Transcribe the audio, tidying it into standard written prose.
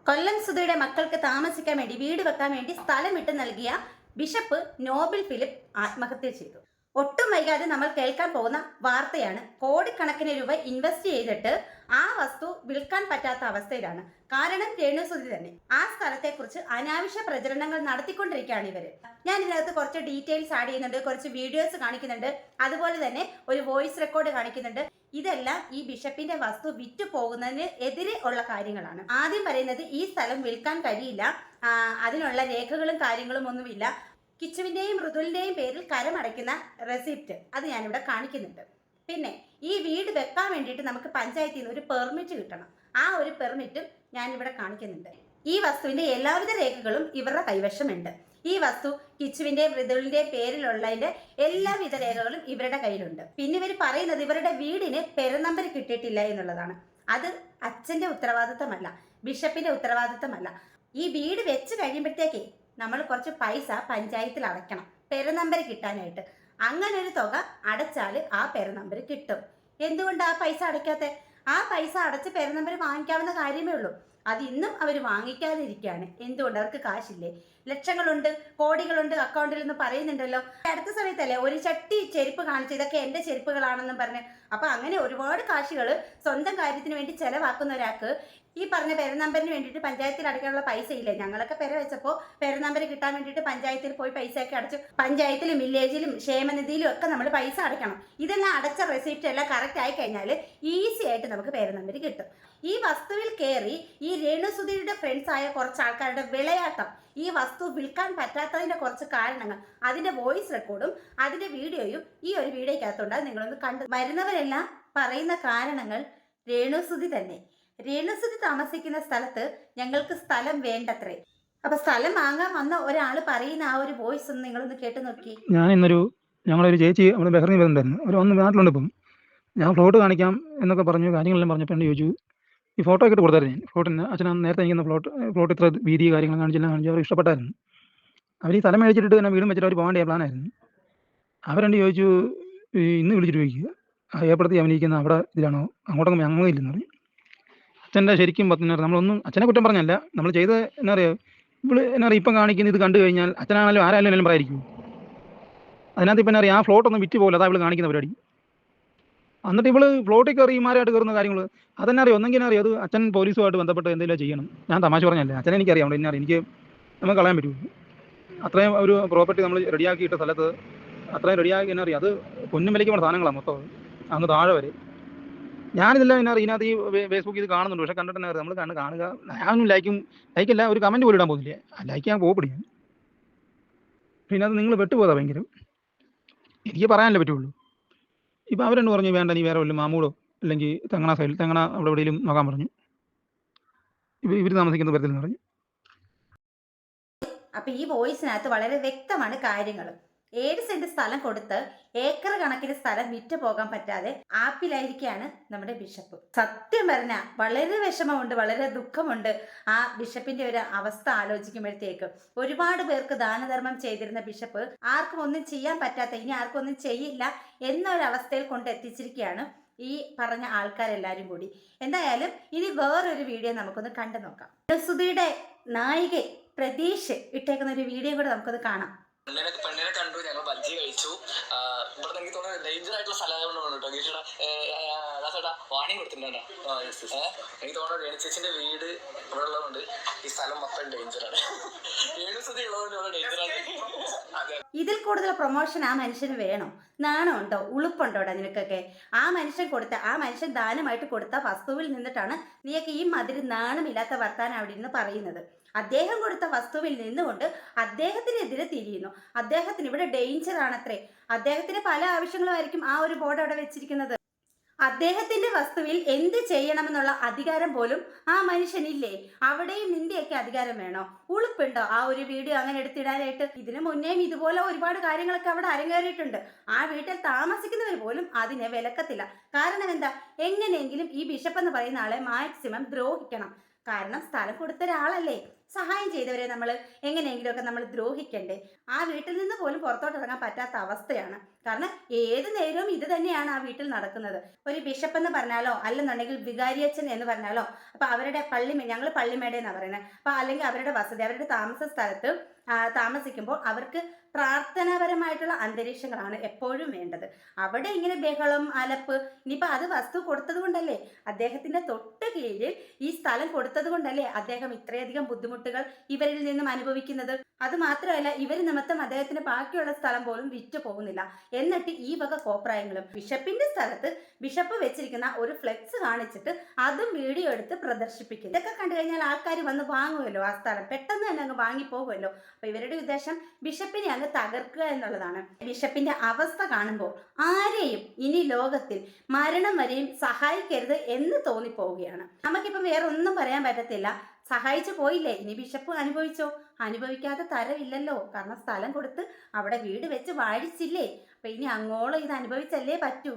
കൊല്ലം സുധയുടെ മക്കൾക്ക് താമസിക്കാൻ വേണ്ടി വീട് വെക്കാൻ വേണ്ടി സ്ഥലം വിട്ട് നൽകിയ ബിഷപ്പ് നോബിൾ ഫിലിപ്പ് ആത്മഹത്യ ചെയ്തു. ഒട്ടും വൈകാതെ നമ്മൾ കേൾക്കാൻ പോകുന്ന വാർത്തയാണ്. കോടിക്കണക്കിന് രൂപ ഇൻവെസ്റ്റ് ചെയ്തിട്ട് ആ വസ്തു വിൽക്കാൻ പറ്റാത്ത അവസ്ഥയിലാണ്. കാരണം രേണുസുധി തന്നെ. ആ സ്ഥലത്തെക്കുറിച്ച് അനാവശ്യ പ്രചരണങ്ങൾ നടത്തിക്കൊണ്ടിരിക്കുകയാണ് ഇവര്. ഞാൻ ഇതിനകത്ത് കുറച്ച് ഡീറ്റെയിൽസ് ആഡ് ചെയ്യുന്നുണ്ട്, കുറച്ച് വീഡിയോസ് കാണിക്കുന്നുണ്ട്, അതുപോലെ തന്നെ ഒരു വോയിസ് റെക്കോർഡ് കാണിക്കുന്നുണ്ട്. ഇതെല്ലാം ഈ ബിഷപ്പിന്റെ വസ്തു വിറ്റു പോകുന്നതിന് എതിരെ ഉള്ള കാര്യങ്ങളാണ്. ആദ്യം പറയുന്നത് ഈ സ്ഥലം വിൽക്കാൻ കഴിയില്ല, അതിനുള്ള രേഖകളും കാര്യങ്ങളും ഒന്നുമില്ല. കിച്ചുവിന്റെയും മൃദുലിന്റെയും പേരിൽ കരമടയ്ക്കുന്ന റെസിപ്റ്റ് അത് ഞാനിവിടെ കാണിക്കുന്നുണ്ട്. പിന്നെ ഈ വീട് വെക്കാൻ വേണ്ടിയിട്ട് നമുക്ക് പഞ്ചായത്തിൽ നിന്ന് ഒരു പെർമിറ്റ് കിട്ടണം. ആ ഒരു പെർമിറ്റും ഞാനിവിടെ കാണിക്കുന്നുണ്ട്. ഈ വസ്തുവിന്റെ എല്ലാവിധ രേഖകളും ഇവരുടെ കൈവശമുണ്ട്. ഈ വസ്തു കിച്ചുവിന്റെയും മൃദുലിന്റെയും പേരിലുള്ളതിന്റെ എല്ലാവിധ രേഖകളും ഇവരുടെ കയ്യിലുണ്ട്. പിന്നെ ഇവർ പറയുന്നത് ഇവരുടെ വീടിന് പെരുനമ്പർ കിട്ടിയിട്ടില്ല എന്നുള്ളതാണ്. അത് അച്ഛന്റെ ഉത്തരവാദിത്തമല്ല, ബിഷപ്പിന്റെ ഉത്തരവാദിത്തമല്ല. ഈ വീട് വെച്ച് കഴിയുമ്പോഴത്തേക്കേ നമ്മൾ കുറച്ച് പൈസ പഞ്ചായത്തിൽ അടയ്ക്കണം പെരുനമ്പർ കിട്ടാനായിട്ട്. അങ്ങനെ ഒരു തുക അടച്ചാൽ ആ പെരുനമ്പർ കിട്ടും. എന്തുകൊണ്ട് ആ പൈസ അടയ്ക്കാത്ത? ആ പൈസ അടച്ച് പെരുനമ്പർ വാങ്ങിക്കാവുന്ന കാര്യമേ ഉള്ളൂ. അത് ഇന്നും അവർ വാങ്ങിക്കാതിരിക്കുകയാണ്. എന്തുകൊണ്ട്? അവർക്ക് കാശില്ലേ? ലക്ഷങ്ങളുണ്ട്, കോടികളുണ്ട് അക്കൗണ്ടിൽ എന്ന് പറയുന്നുണ്ടല്ലോ. അടുത്ത സമയത്തല്ലേ ഒരു ചട്ടി ചെരുപ്പ് കാണിച്ചു, ഇതൊക്കെ എൻ്റെ ചെരുപ്പുകളാണെന്നും പറഞ്ഞ്. അപ്പൊ അങ്ങനെ ഒരുപാട് കാശുകൾ സ്വന്തം കാര്യത്തിന് വേണ്ടി ചെലവാക്കുന്ന ഒരാൾക്ക് ഈ പറഞ്ഞ പെരുനമ്പറിന് വേണ്ടിയിട്ട് പഞ്ചായത്തിൽ അടയ്ക്കാനുള്ള പൈസ ഇല്ലേ? ഞങ്ങളൊക്കെ പെര വെച്ചപ്പോൾ പെരുനമ്പർ കിട്ടാൻ വേണ്ടിയിട്ട് പഞ്ചായത്തിൽ പോയി പൈസയൊക്കെ അടച്ചു. പഞ്ചായത്തിലും വില്ലേജിലും ക്ഷേമനിധിയിലും ഒക്കെ നമ്മൾ പൈസ അടയ്ക്കണം. ഇതെല്ലാം അടച്ച റെസിപ്റ്റ് എല്ലാം കറക്റ്റ് ആയി കഴിഞ്ഞാൽ ഈസി ആയിട്ട് നമുക്ക് പെരുനമ്പർ കിട്ടും. ഈ വസ്തുവിൽ കയറി ഈ രേണുസുധിയുടെ ഫ്രണ്ട്സ് ആയ കുറച്ച് ആൾക്കാരുടെ വിളയാട്ടം, ഈ വസ്തു വിൽക്കാൻ പറ്റാത്തതിന്റെ കുറച്ച് കാരണങ്ങൾ, അതിന്റെ വോയിസ് റെക്കോർഡും അതിന്റെ വീഡിയോയും ഈ ഒരു വീഡിയോക്കകത്തുണ്ട്. നിങ്ങളൊന്ന് കണ്ടു. വരുന്നവരെല്ലാം പറയുന്ന കാരണങ്ങൾ രേണുസുധി തന്നെ. രേണുസുധി താമസിക്കുന്ന സ്ഥലത്ത് ഞങ്ങൾക്ക് സ്ഥലം വേണ്ടത്രേ. അപ്പൊ സ്ഥലം വാങ്ങാൻ വന്ന ഒരാൾ പറയുന്ന ആ ഒരു വോയിസ് ഒന്ന് നിങ്ങളൊന്ന് കേട്ട് നോക്കി. ഞങ്ങളൊരു ചേച്ചി അവിടെ ബഹ്റിനിൽ വരുന്നുണ്ടായിരുന്നു. അവർ വന്ന് നാട്ടിലുണ്ട്. ഇപ്പം ഞാൻ ഫ്ലോട്ട് കാണിക്കാം എന്നൊക്കെ പറഞ്ഞു, കാര്യങ്ങളെല്ലാം പറഞ്ഞപ്പോൾ എന്നോട് ചോദിച്ചു, ഈ ഫോട്ടോ ഒക്കെ ഇട്ട് കൊടുത്തായിരുന്നു. ഞാൻ ഫ്ലോട്ടിന് അച്ഛനാണ് നേരത്തെ എനിക്കുന്ന ഫ്ലോട്ട് ഇത്ര വീതി കാര്യങ്ങൾ കാണിച്ചെല്ലാം കാണിച്ചു. അവർ ഇഷ്ടപ്പെട്ടായിരുന്നു. അവർ ഈ സ്ഥലം മേടിച്ചിട്ട് തന്നെ വീടും വെച്ചിട്ട് അവർ പോകേണ്ട പ്ലാനായിരുന്നു. അവരെൻ്റെ ചോദിച്ചു, ഇന്ന് വിളിച്ചിട്ട് ചോദിക്കുക ഏപ്പടത്തി അഭിനയിക്കുന്ന അവിടെ ഇതിലാണോ, അങ്ങോട്ടൊന്നും ഞങ്ങളും ഇല്ലെന്ന് പറയും. അച്ഛൻ്റെ ശരിക്കും നമ്മളൊന്നും അച്ഛനെ കുറ്റം പറഞ്ഞല്ല, നമ്മൾ ചെയ്ത് എന്നാ പറയുക, ഇവള് എന്നാ പറയുക, ഇപ്പം കാണിക്കുന്ന ഇത് കണ്ടു കഴിഞ്ഞാൽ അച്ഛനാണെങ്കിലും ആരായാലും പറയായിരിക്കും. അതിനകത്ത് ഇപ്പം എന്നാ പറയുക, ആ ഫ്ലോട്ടൊന്നും വിറ്റ് പോകില്ല, അതാ ഇവള് കാണിക്കുന്ന പരിപാടി. എന്നിട്ട് ഇവള് ഫ്ലോട്ടിൽ കയറി ഇമാരായിട്ട് കയറുന്ന കാര്യങ്ങൾ അതെന്നെ അറിയാം. ഒന്നെങ്കിൽ അറിയാം അത് അച്ഛൻ പോലീസുമായിട്ട് ബന്ധപ്പെട്ട് എന്തെങ്കിലും ചെയ്യണം. ഞാൻ തമാശ പറഞ്ഞല്ലേ, അച്ഛനെ എനിക്കറിയാം, അവിടെ എന്നെ അറിയാം. എനിക്ക് നമുക്ക് കളയാൻ പറ്റുമോ? അത്രയും ഒരു പ്രോപ്പർട്ടി നമ്മൾ റെഡിയാക്കിയിട്ട സ്ഥലത്ത് അത്രയും റെഡിയാക്കി എന്നാ അറിയാം, അത് പൊന്നും വിലയ്ക്ക് വേണ്ട സാധനങ്ങളാണ് മൊത്തം, അങ്ങ് താഴെ വരെ. ഞാനിതെല്ലാം എന്നാ ഇതിനകത്ത് ഈ ഫേസ്ബുക്കിൽ ഇത് കാണുന്നുണ്ട്. പക്ഷെ കണ്ടിട്ട് തന്നെ നമ്മൾ കാണുക, ഞാനും ലൈക്കല്ല ഒരു കമൻറ്റ് പോലും ഇടാൻ പോകുന്നില്ല. ലൈക്ക് ഞാൻ പോകപ്പെടിയാണ്. പിന്നെ അത് നിങ്ങൾ പെട്ടുപോകാം ഭയങ്കരം. എനിക്ക് പറയാനല്ലേ പറ്റുള്ളൂ. ഇപ്പം അവരെന്ന് പറഞ്ഞു, വേണ്ട നീ വേറെ വല്ലതും മാമൂടോ അല്ലെങ്കിൽ തെങ്ങണ സൈഡിൽ തെങ്ങണ അവിടെ എവിടെയെങ്കിലും നോക്കാൻ പറഞ്ഞു. ഇവർ താമസിക്കുന്ന പരത്തിൽ പറഞ്ഞു. അപ്പൊ ഈ വോയിസിനകത്ത് വളരെ വ്യക്തമാണ് കാര്യങ്ങൾ. 7 സെന്റ് സ്ഥലം കൊടുത്ത് ഏക്കർ കണക്കിന് സ്ഥലം വിറ്റ് പോകാൻ പറ്റാതെ ആപ്പിലായിരിക്കുകയാണ് നമ്മുടെ ബിഷപ്പ്. സത്യം പറഞ്ഞ വളരെ വിഷമമുണ്ട്, വളരെ ദുഃഖമുണ്ട് ആ ബിഷപ്പിന്റെ ഒരു അവസ്ഥ ആലോചിക്കുമ്പോഴത്തേക്ക്. ഒരുപാട് പേർക്ക് ദാനധർമ്മം ചെയ്തിരുന്ന ബിഷപ്പ് ആർക്കും ഒന്നും ചെയ്യാൻ പറ്റാത്ത, ഇനി ആർക്കും ഒന്നും ചെയ്യില്ല എന്നൊരവസ്ഥയിൽ കൊണ്ടെത്തിച്ചിരിക്കുകയാണ് ഈ പറഞ്ഞ ആൾക്കാരെല്ലാരും കൂടി. എന്തായാലും ഇനി വേറൊരു വീഡിയോ നമുക്കൊന്ന് കണ്ടു നോക്കാം. സുധിയുടെ നായിക പ്രതീഷ് ഇട്ടേക്കുന്ന ഒരു വീഡിയോ കൂടെ നമുക്കത് കാണാം. പെണ്ണിനെ കണ്ടു, ഞങ്ങൾ ബജ്ജി കഴിച്ചു. ഇവിടെ എനിക്ക് തോന്നുന്നത് ഡേഞ്ചർ ആയിട്ടുള്ള സ്ഥലമായതുകൊണ്ടാണ് കേട്ടോ. ചേട്ടാ വാണിംഗ് കൊടുത്തിട്ടുണ്ടോ? എനിക്ക് തോന്നുന്നു രേണു ചേച്ചിന്റെ വീട് ഇവിടെ ഉള്ളതുകൊണ്ട് ഈ സ്ഥലം മൊത്തം ഡേഞ്ചറാണ്. രേണുസുധി ഉള്ളതുകൊണ്ട് ഇവിടെ ഡേഞ്ചറാണ്. ഇതിൽ കൂടുതൽ പ്രൊമോഷൻ ആ മനുഷ്യന് വേണോ? നാണമുണ്ടോ? ഉളുപ്പുണ്ടോടാ നിനക്കൊക്കെ? ആ മനുഷ്യൻ ദാനമായിട്ട് കൊടുത്ത വസ്തുവിൽ നിന്നിട്ടാണ് നീയൊക്കെ ഈ മതിരി നാണമില്ലാത്ത വർത്താനം അവിടെ നിന്ന് പറയുന്നത്. അദ്ദേഹം കൊടുത്ത വസ്തുവിൽ നിന്നുകൊണ്ട് അദ്ദേഹത്തിനെതിരെ തിരിയുന്നു. അദ്ദേഹത്തിന് ഇവിടെ ഡേഞ്ചർ ആണത്രേ. അദ്ദേഹത്തിന് പല ആവശ്യങ്ങളുമായിരിക്കും ആ ഒരു ബോർഡ് അവിടെ വെച്ചിരിക്കുന്നത്. അദ്ദേഹത്തിന്റെ വസ്തുവിൽ എന്ത് ചെയ്യണമെന്നുള്ള അധികാരം പോലും ആ മനുഷ്യനില്ലേ? അവിടെയും നിന്റെയൊക്കെ അധികാരം വേണോ? ഉളുപ്പുണ്ടോ ആ ഒരു വീഡിയോ അങ്ങനെ എടുത്തിടാനായിട്ട്? ഇതിനു മുന്നേയും ഇതുപോലെ ഒരുപാട് കാര്യങ്ങളൊക്കെ അവിടെ അരങ്ങേറിയിട്ടുണ്ട്. ആ വീട്ടിൽ താമസിക്കുന്നവർ പോലും അതിനെ വിലക്കത്തില്ല. കാരണം എന്താ? എങ്ങനെയെങ്കിലും ഈ ബിഷപ്പ് എന്ന് പറയുന്ന ആളെ മാക്സിമം ദ്രോഹിക്കണം. കാരണം സ്ഥലം കൊടുത്ത ഒരാളല്ലേ, സഹായം ചെയ്തവരെ നമ്മൾ എങ്ങനെയെങ്കിലുമൊക്കെ നമ്മൾ ദ്രോഹിക്കണ്ടേ? ആ വീട്ടിൽ നിന്ന് പോലും പുറത്തോട്ട് ഇറങ്ങാൻ പറ്റാത്ത അവസ്ഥയാണ്. കാരണം ഏത് നേരവും ഇത് തന്നെയാണ് ആ വീട്ടിൽ നടക്കുന്നത്. ഒരു ബിഷപ്പ് എന്ന് പറഞ്ഞാലോ അല്ലെന്നുണ്ടെങ്കിൽ വികാരിയച്ഛൻ എന്ന് പറഞ്ഞാലോ, അപ്പൊ അവരുടെ ഞങ്ങൾ പള്ളിമേട എന്നാണ് പറയുന്നത്, അപ്പൊ അല്ലെങ്കിൽ അവരുടെ വസതി, അവരുടെ താമസ സ്ഥലത്ത് താമസിക്കുമ്പോൾ അവർക്ക് പ്രാർത്ഥനാപരമായിട്ടുള്ള അന്തരീക്ഷങ്ങളാണ് എപ്പോഴും വേണ്ടത്. അവിടെ ഇങ്ങനെ ബഹളം, അലപ്പ്, ഇനിയിപ്പോൾ അത് വസ്തു കൊടുത്തത് കൊണ്ടല്ലേ, അദ്ദേഹത്തിന്റെ തൊട്ട് കീഴിൽ ഈ സ്ഥലം കൊടുത്തത് കൊണ്ടല്ലേ അദ്ദേഹം ഇത്രയധികം ബുദ്ധിമുട്ടുകൾ ഇവരിൽ നിന്നും അനുഭവിക്കുന്നത്. അത് മാത്രമല്ല, ഇവർ നിമിത്തം അദ്ദേഹത്തിന് ബാക്കിയുള്ള സ്ഥലം പോലും വിറ്റു പോകുന്നില്ല. എന്നിട്ട് ഈ വക കോപ്രായങ്ങളും. ബിഷപ്പിന്റെ സ്ഥലത്ത് ബിഷപ്പ് വെച്ചിരിക്കുന്ന ഒരു ഫ്ലെക്സ് കാണിച്ചിട്ട് അതും വീഡിയോ എടുത്ത് പ്രദർശിപ്പിക്കും. ഇതൊക്കെ കണ്ടു കഴിഞ്ഞാൽ ആൾക്കാർ വന്ന് വാങ്ങുമല്ലോ, ആ സ്ഥലം പെട്ടെന്ന് തന്നെ അങ്ങ് വാങ്ങിപ്പോകുമല്ലോ. അപ്പൊ ഇവരുടെ ഉദ്ദേശം ബിഷപ്പിനെ അങ്ങ് തകർക്കുക എന്നുള്ളതാണ്. ബിഷപ്പിന്റെ അവസ്ഥ കാണുമ്പോൾ ആരെയും ഇനി ലോകത്തിൽ മരണം വരെയും സഹായിക്കരുത് എന്ന് തോന്നിപ്പോവുകയാണ്. നമുക്കിപ്പം വേറെ ഒന്നും പറയാൻ പറ്റത്തില്ല. സഹായിച്ചു പോയില്ലേ, ഇനി ബിഷപ്പ് അനുഭവിച്ചോ. അനുഭവിക്കാതെ തരവില്ലല്ലോ, കാരണം സ്ഥലം കൊടുത്ത് അവിടെ വീട് വെച്ച് വാഴിച്ചില്ലേ. അപ്പൊ ഇനി അങ്ങോളം ഇത് അനുഭവിച്ചല്ലേ പറ്റൂ.